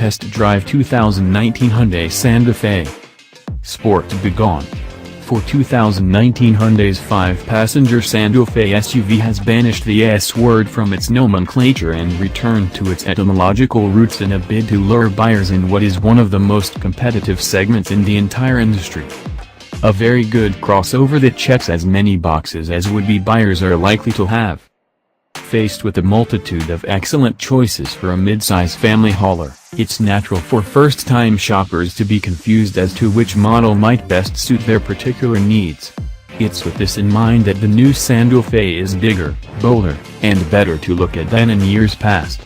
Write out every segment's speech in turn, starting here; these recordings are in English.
test drive 2019 Hyundai Santa Fe Sport Begone. For 2019 Hyundai's 5-passenger Santa Fe SUV has banished the S word from its nomenclature and returned to its etymological roots in a bid to lure buyers in what is one of the most competitive segments in the entire industry. A very good crossover that checks as many boxes as would-be buyers are likely to have. Faced with a multitude of excellent choices for a mid-size family hauler, it's natural for first-time shoppers to be confused as to which model might best suit their particular needs. It's with this in mind that the new Santa Fe is bigger, bolder, and better to look at than in years past.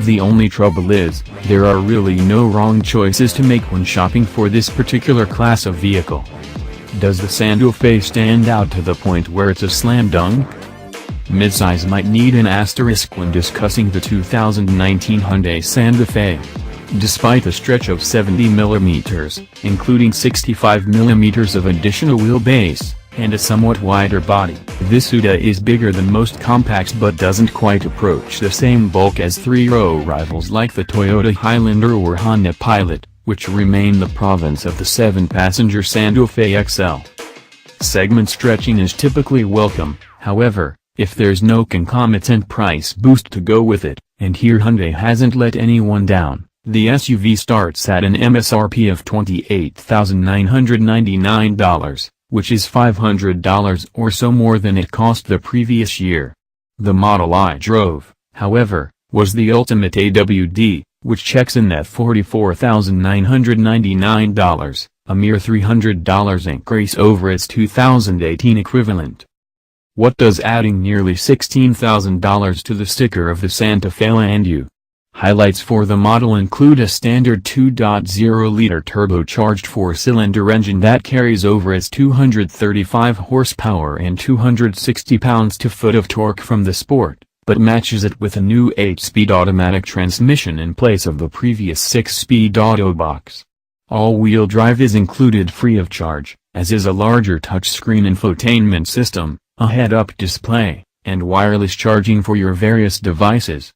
The only trouble is, there are really no wrong choices to make when shopping for this particular class of vehicle. Does the Santa Fe stand out to the point where it's a slam dunk? Midsize might need an asterisk when discussing the 2019 Hyundai Santa Fe. Despite a stretch of 70mm, including 65mm of additional wheelbase, and a somewhat wider body, this Hyundai is bigger than most compacts but doesn't quite approach the same bulk as three-row rivals like the Toyota Highlander or Honda Pilot, which remain the province of the 7-passenger Santa Fe XL. Segment stretching is typically welcome, however, if there's no concomitant price boost to go with it, and here Hyundai hasn't let anyone down. The SUV starts at an MSRP of $28,999, which is $500 or so more than it cost the previous year. The model I drove, however, was the Ultimate AWD, which checks in at $44,999, a mere $300 increase over its 2018 equivalent. What does adding nearly $16,000 to the sticker of the Santa Fe land you? Highlights for the model include a standard 2.0-liter turbocharged 4-cylinder engine that carries over its 235 horsepower and 260 pounds-to-foot of torque from the Sport, but matches it with a new 8-speed automatic transmission in place of the previous 6-speed auto box. All-wheel drive is included free of charge, as is a larger touchscreen infotainment system, a head-up display, and wireless charging for your various devices.